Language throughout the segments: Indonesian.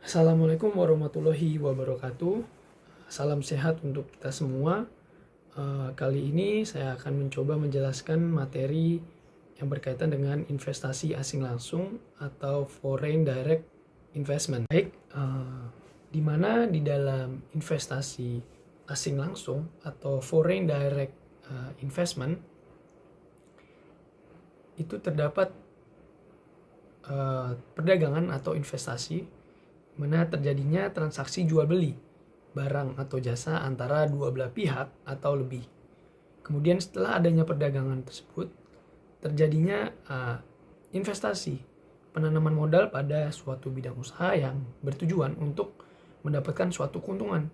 Assalamualaikum warahmatullahi wabarakatuh. Salam sehat untuk kita semua. Kali ini saya akan mencoba menjelaskan materi yang berkaitan dengan investasi asing langsung atau foreign direct investment. Baik, di mana di dalam investasi asing langsung atau foreign direct investment itu terdapat perdagangan atau investasi mana terjadinya transaksi jual beli barang atau jasa antara dua belah pihak atau lebih. Kemudian setelah adanya perdagangan tersebut terjadinya investasi penanaman modal pada suatu bidang usaha yang bertujuan untuk mendapatkan suatu keuntungan,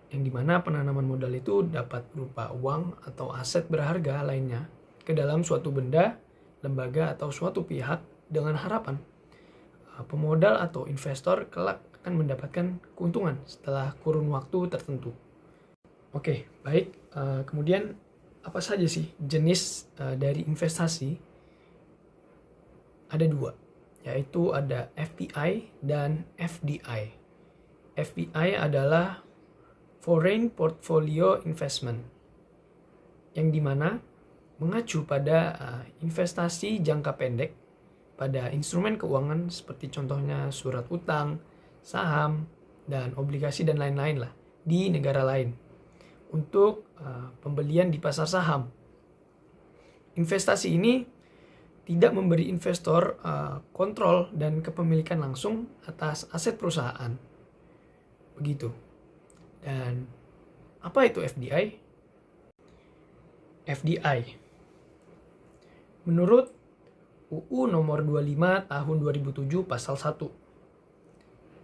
yang dimana penanaman modal itu dapat berupa uang atau aset berharga lainnya ke dalam suatu benda, lembaga atau suatu pihak dengan harapan pemodal atau investor kelak akan mendapatkan keuntungan setelah kurun waktu tertentu. Oke, baik. Kemudian apa saja sih jenis dari investasi? Ada dua, yaitu ada FPI dan FDI. FPI adalah Foreign Portfolio Investment, yang dimana mengacu pada investasi jangka pendek pada instrumen keuangan seperti contohnya surat utang, saham, dan obligasi dan lain-lain lah di negara lain untuk pembelian di pasar saham. Investasi ini tidak memberi investor kontrol dan kepemilikan langsung atas aset perusahaan. Begitu. Dan apa itu FDI? FDI menurut UU nomor 25 tahun 2007 pasal 1.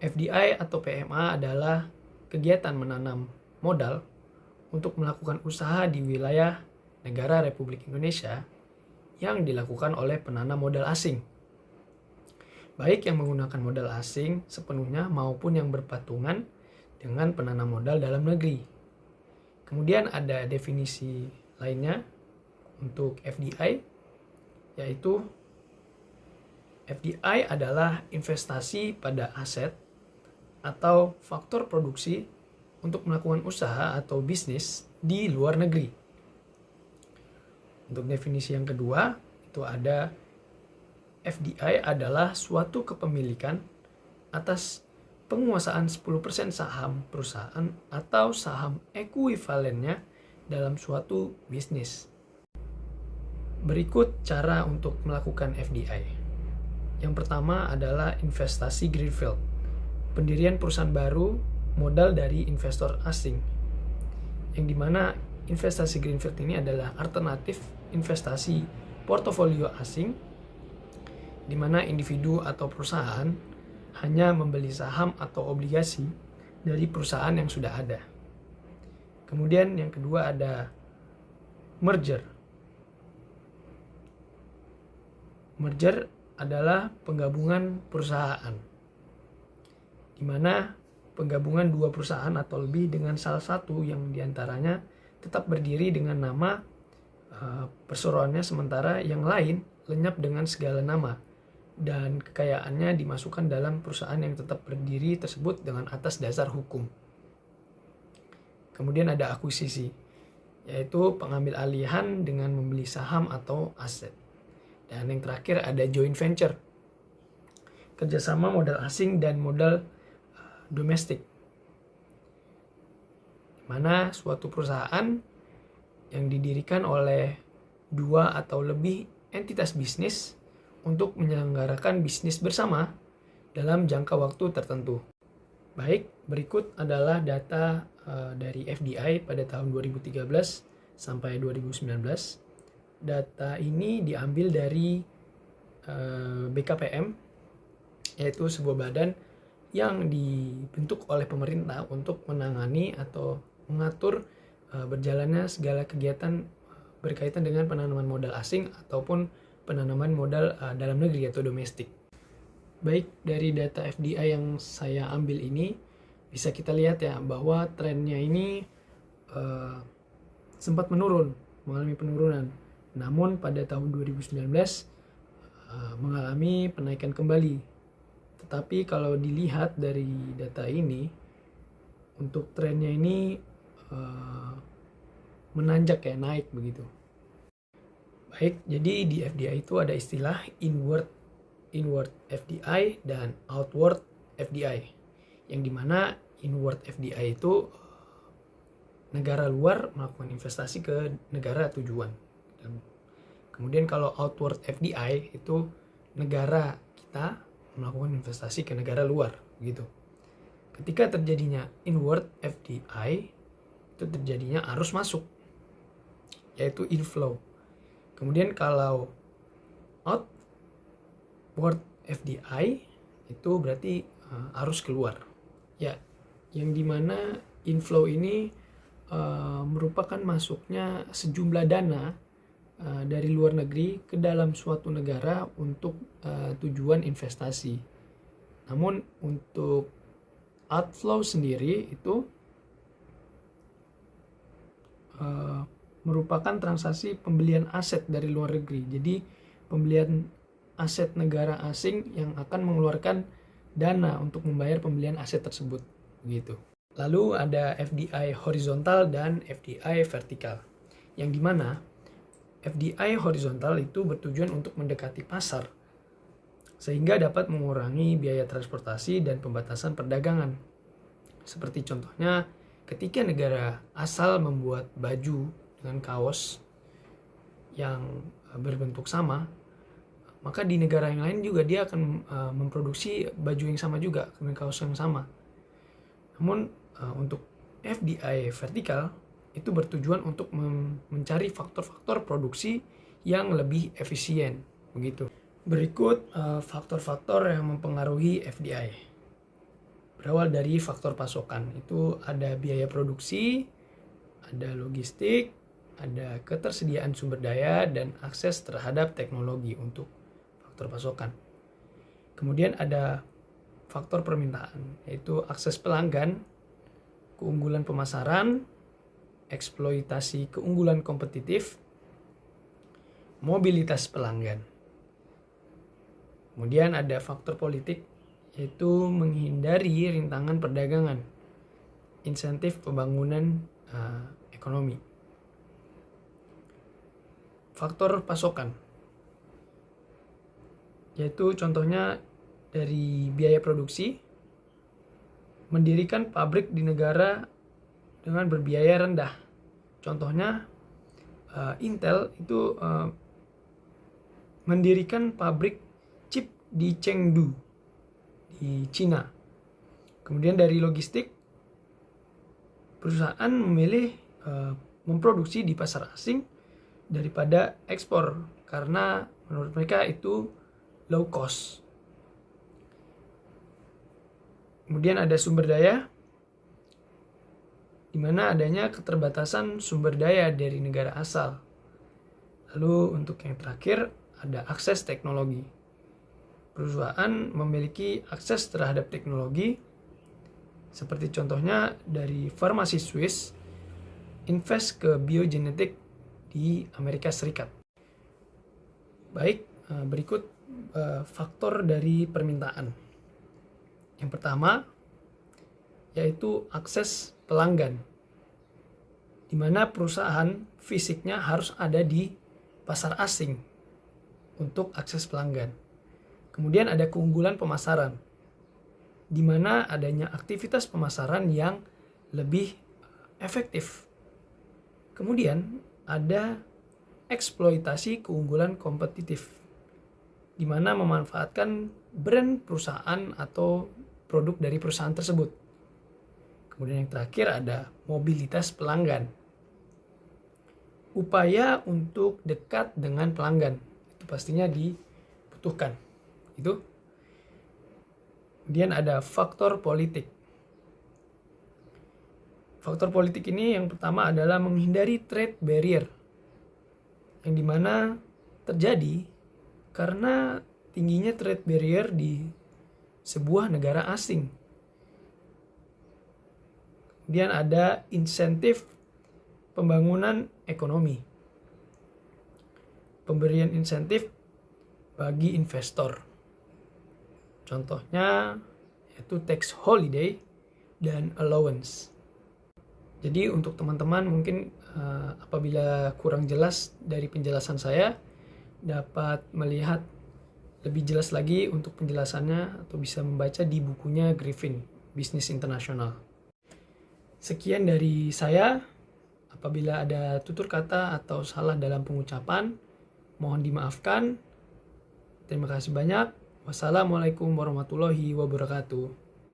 FDI atau PMA adalah kegiatan menanam modal untuk melakukan usaha di wilayah negara Republik Indonesia yang dilakukan oleh penanam modal asing. Baik yang menggunakan modal asing sepenuhnya maupun yang berpatungan dengan penanam modal dalam negeri. Kemudian ada definisi lainnya untuk FDI, yaitu FDI adalah investasi pada aset atau faktor produksi untuk melakukan usaha atau bisnis di luar negeri. Untuk definisi yang kedua, itu ada FDI adalah suatu kepemilikan atas penguasaan 10% saham perusahaan atau saham ekuivalennya dalam suatu bisnis. Berikut cara untuk melakukan FDI. Yang pertama adalah investasi greenfield, pendirian perusahaan baru modal dari investor asing, yang dimana investasi greenfield ini adalah alternatif investasi portofolio asing, dimana individu atau perusahaan hanya membeli saham atau obligasi dari perusahaan yang sudah ada. Kemudian yang kedua ada merger. Merger adalah penggabungan perusahaan, di mana penggabungan dua perusahaan atau lebih dengan salah satu yang diantaranya tetap berdiri dengan nama perseroannya, sementara yang lain lenyap dengan segala nama dan kekayaannya dimasukkan dalam perusahaan yang tetap berdiri tersebut dengan atas dasar hukum. Kemudian ada akuisisi, yaitu pengambil alihan dengan membeli saham atau aset. Dan yang terakhir ada joint venture, kerjasama modal asing dan modal domestik, di mana suatu perusahaan yang didirikan oleh dua atau lebih entitas bisnis untuk menyelenggarakan bisnis bersama dalam jangka waktu tertentu. Baik, berikut adalah data dari FDI pada tahun 2013 sampai 2019. Data ini diambil dari BKPM, yaitu sebuah badan yang dibentuk oleh pemerintah untuk menangani atau mengatur berjalannya segala kegiatan berkaitan dengan penanaman modal asing ataupun penanaman modal dalam negeri atau domestik. Baik, dari data FDI yang saya ambil ini bisa kita lihat ya bahwa trennya ini sempat mengalami penurunan. Namun pada tahun 2019 mengalami penaikan kembali Tetapi kalau dilihat dari data ini, untuk trennya ini menanjak ya, naik begitu. Baik, jadi di FDI itu ada istilah inward FDI dan outward FDI. Yang dimana inward FDI itu negara luar melakukan investasi ke negara tujuan. Dan kemudian kalau outward FDI itu negara kita melakukan investasi ke negara luar, gitu. Ketika terjadinya inward FDI, itu terjadinya arus masuk, yaitu inflow. Kemudian kalau outward FDI itu berarti arus keluar. Ya, yang dimana inflow ini merupakan masuknya sejumlah dana dari luar negeri ke dalam suatu negara untuk tujuan investasi. Namun untuk outflow sendiri itu merupakan transaksi pembelian aset dari luar negeri. Jadi pembelian aset negara asing yang akan mengeluarkan dana untuk membayar pembelian aset tersebut, begitu. Lalu ada FDI horizontal dan FDI vertikal. Yang dimana FDI horizontal itu bertujuan untuk mendekati pasar sehingga dapat mengurangi biaya transportasi dan pembatasan perdagangan. Seperti contohnya ketika negara asal membuat baju dengan kaos yang berbentuk sama, maka di negara yang lain juga dia akan memproduksi baju yang sama juga dengan kaos yang sama. Namun untuk FDI vertikal itu bertujuan untuk mencari faktor-faktor produksi yang lebih efisien, begitu. Berikut faktor-faktor yang mempengaruhi FDI. Berawal dari faktor pasokan, itu ada biaya produksi, ada logistik, ada ketersediaan sumber daya, dan akses terhadap teknologi untuk faktor pasokan. Kemudian ada faktor permintaan, yaitu akses pelanggan, keunggulan pemasaran, eksploitasi keunggulan kompetitif, mobilitas pelanggan. Kemudian ada faktor politik, yaitu menghindari rintangan perdagangan, insentif pembangunan ekonomi. Faktor pasokan, yaitu contohnya dari biaya produksi, mendirikan pabrik di negara dengan berbiaya rendah. Contohnya Intel itu mendirikan pabrik chip di Chengdu di Cina. Kemudian dari logistik, perusahaan memilih memproduksi di pasar asing daripada ekspor karena menurut mereka itu low cost. Kemudian ada sumber daya, di mana adanya keterbatasan sumber daya dari negara asal. Lalu untuk yang terakhir ada akses teknologi. Perusahaan memiliki akses terhadap teknologi, seperti contohnya dari farmasi Swiss invest ke biogenetik di Amerika Serikat. Baik, berikut faktor dari permintaan. Yang pertama yaitu akses pelanggan, di mana perusahaan fisiknya harus ada di pasar asing untuk akses pelanggan. Kemudian ada keunggulan pemasaran, di mana adanya aktivitas pemasaran yang lebih efektif. Kemudian ada eksploitasi keunggulan kompetitif, di mana memanfaatkan brand perusahaan atau produk dari perusahaan tersebut. Kemudian yang terakhir ada mobilitas pelanggan, upaya untuk dekat dengan pelanggan, itu pastinya dibutuhkan. Itu. Kemudian ada faktor politik. Faktor politik ini yang pertama adalah menghindari trade barrier, yang dimana terjadi karena tingginya trade barrier di sebuah negara asing. Kemudian ada insentif pembangunan ekonomi, pemberian insentif bagi investor. Contohnya yaitu tax holiday dan allowance. Jadi untuk teman-teman mungkin apabila kurang jelas dari penjelasan saya, dapat melihat lebih jelas lagi untuk penjelasannya atau bisa membaca di bukunya Griffin, Bisnis Internasional. Sekian dari saya. Apabila ada tutur kata atau salah dalam pengucapan, mohon dimaafkan. Terima kasih banyak. Wassalamualaikum warahmatullahi wabarakatuh.